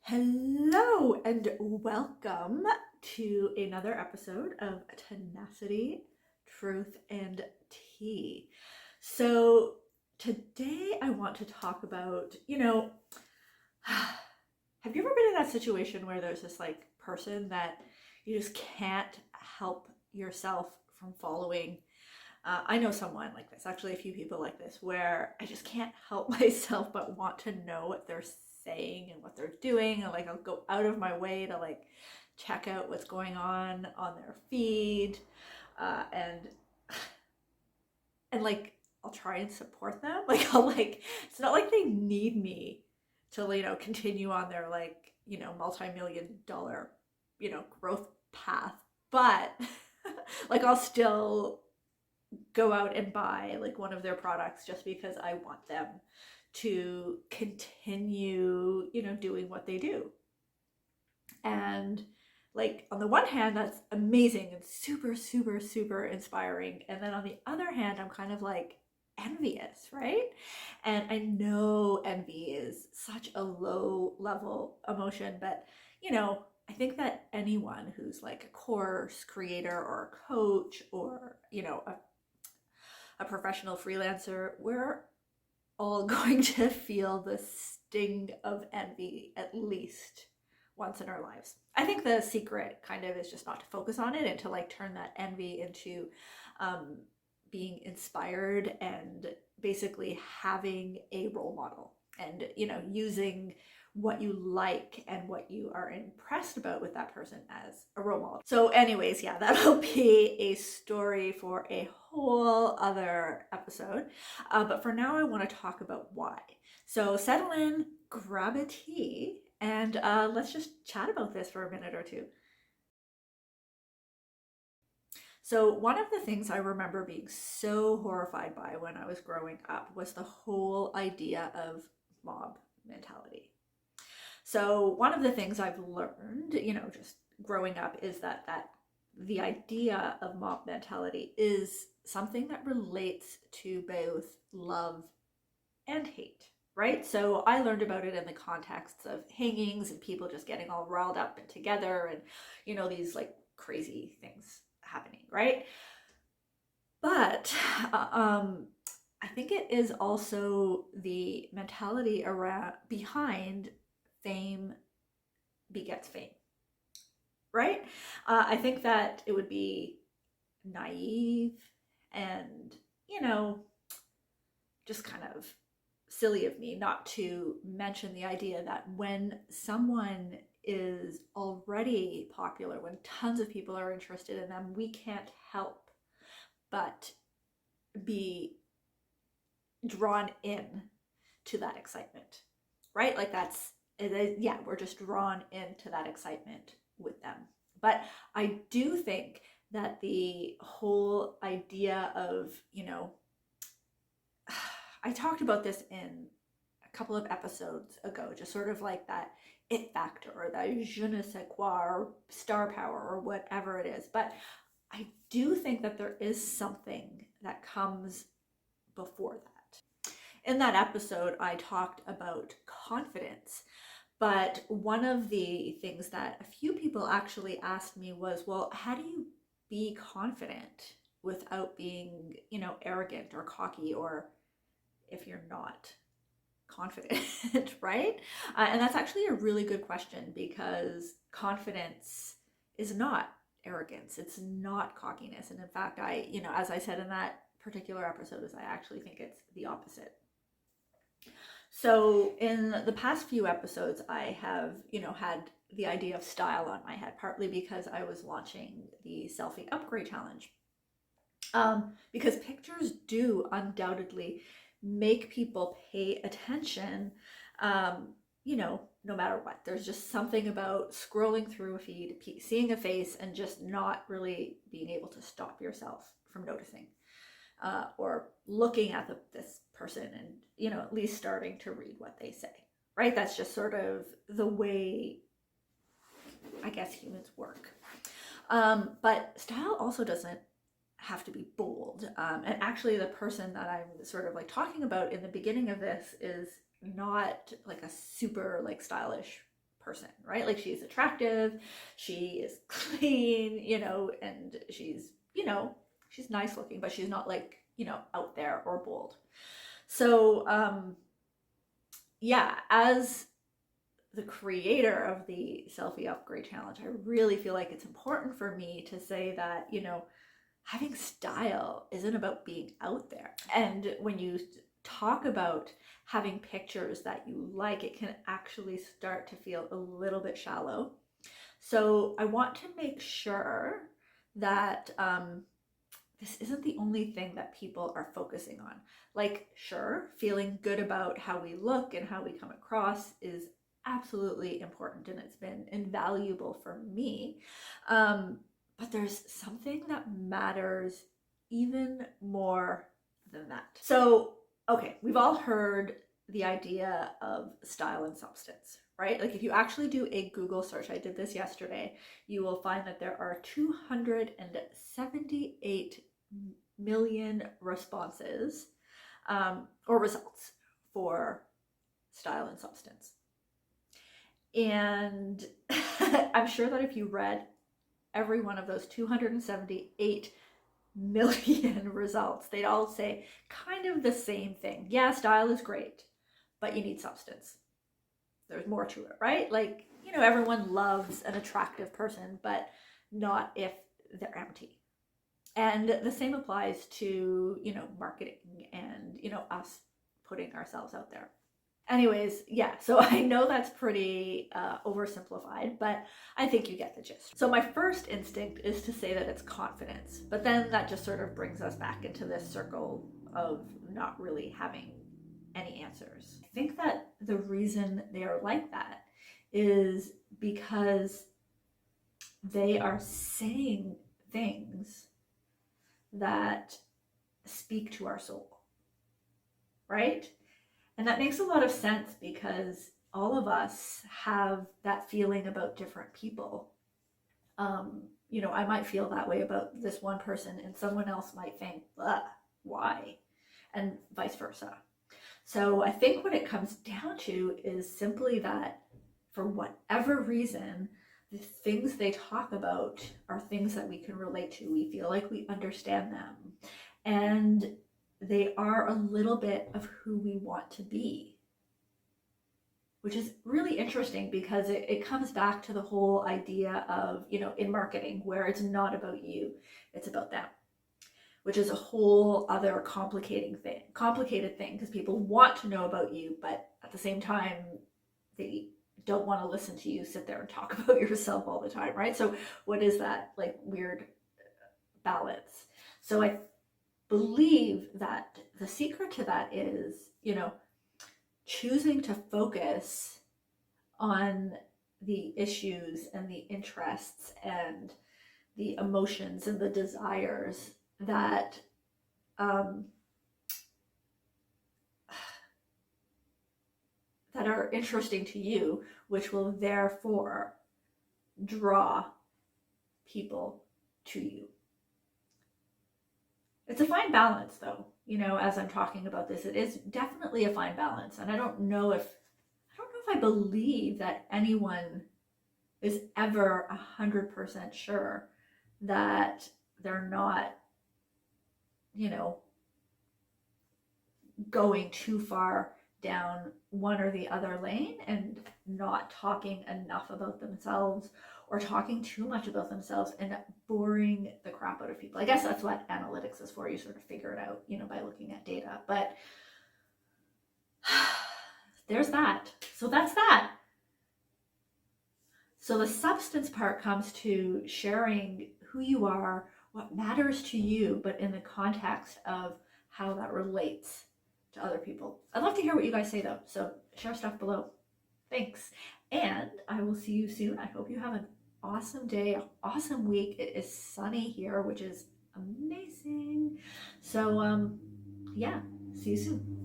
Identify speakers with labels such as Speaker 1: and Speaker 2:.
Speaker 1: Hello and welcome to another episode of Tenacity, Truth, and Tea. So, today I want to talk about, have you ever been in that situation where there's this person that you just can't help yourself from following? I know someone like this, actually, a few people like this, where I just can't help myself but want to know what they're saying and what they're doing. And I'll go out of my way to check out what's going on their feed. And I'll try and support them. It's not like they need me to, continue on their multi-million dollar, growth path. But I'll still go out and buy one of their products just because I want them to continue, doing what they do. And on the one hand, that's amazing and super, super, super inspiring. And then on the other hand, I'm kind of envious, right? And I know envy is such a low level emotion, but I think that anyone who's a course creator or a coach or, a professional freelancer, we're all going to feel the sting of envy at least once in our lives. I think the secret kind of is just not to focus on it and to turn that envy into being inspired and basically having a role model and using what you like and what you are impressed about with that person as a role model. So anyways, yeah, that'll be a story for a whole other episode. But for now, I want to talk about why. So settle in, grab a tea, and let's just chat about this for a minute or two. So one of the things I remember being so horrified by when I was growing up was the whole idea of mob mentality. So one of the things I've learned, just growing up is that the idea of mob mentality is something that relates to both love and hate, right? So I learned about it in the context of hangings and people just getting all riled up and together and, these crazy things happening, right? But I think it is also the mentality around behind fame begets fame, right? I think that it would be naive and, just kind of silly of me not to mention the idea that when someone is already popular, when tons of people are interested in them, we can't help but be drawn in to that excitement, right? Yeah, we're just drawn into that excitement with them. But I do think that the whole idea of, I talked about this in a couple of episodes ago, just sort of that it factor or the je ne sais quoi or star power or whatever it is. But I do think that there is something that comes before that. In that episode, I talked about confidence, but one of the things that a few people actually asked me was, well, how do you be confident without being, arrogant or cocky, or if you're not confident, right? And that's actually a really good question because confidence is not arrogance. It's not cockiness. And in fact, as I said in that particular episode, is I actually think it's the opposite. So in the past few episodes, I have, had the idea of style on my head, partly because I was launching the Selfie Upgrade Challenge. Because pictures do undoubtedly make people pay attention, no matter what. There's just something about scrolling through a feed, seeing a face, and just not really being able to stop yourself from noticing. Or looking at this person and, at least starting to read what they say, right? That's just sort of the way, I guess, humans work. But style also doesn't have to be bold. And actually the person that I'm sort of talking about in the beginning of this is not a super stylish person, right? Like she's attractive, she is clean, and she's, she's nice looking, but she's not like, out there or bold. So, yeah, as the creator of the Selfie Upgrade Challenge, I really feel like it's important for me to say that, having style isn't about being out there. And when you talk about having pictures that you like, it can actually start to feel a little bit shallow. So I want to make sure that this isn't the only thing that people are focusing on. Like, sure, feeling good about how we look and how we come across is absolutely important, and it's been invaluable for me. But there's something that matters even more than that. So, okay, we've all heard the idea of style and substance, right? Like if you actually do a Google search, I did this yesterday, you will find that there are 278 million responses or results for style and substance. And I'm sure that if you read every one of those 278 million results, they'd all say kind of the same thing. Yeah, style is great, but you need substance. There's more to it, right? Like, everyone loves an attractive person, but not if they're empty. And the same applies to, marketing and, us putting ourselves out there. Anyways, yeah, so I know that's pretty oversimplified, but I think you get the gist. So my first instinct is to say that it's confidence, but then that just sort of brings us back into this circle of not really having any answers. I think that the reason they are like that is because they are saying things that speak to our soul, right? And that makes a lot of sense because all of us have that feeling about different people. I might feel that way about this one person and someone else might think, why? And vice versa. So I think what it comes down to is simply that for whatever reason, the things they talk about are things that we can relate to. We feel like we understand them. And they are a little bit of who we want to be, which is really interesting because it comes back to the whole idea of, in marketing, where it's not about you, it's about them, which is a whole other complicated thing because people want to know about you, but at the same time, they don't want to listen to you sit there and talk about yourself all the time, right? So what is that like weird balance? So I believe that the secret to that is, choosing to focus on the issues and the interests and the emotions and the desires that that are interesting to you, which will therefore draw people to you. It's a fine balance though, as I'm talking about this, it is definitely a fine balance. And I don't know if I believe that anyone is ever 100% sure that they're not, going too far down one or the other lane and not talking enough about themselves or talking too much about themselves and boring the crap out of people. I guess that's what analytics is for. You sort of figure it out, by looking at data. But there's that. So that's that. So the substance part comes to sharing who you are, what matters to you, but in the context of how that relates to other people. I'd love to hear what you guys say though. So share stuff below. Thanks. And I will see you soon. I hope you have an awesome day, awesome week. It is sunny here, which is amazing. So yeah, see you soon.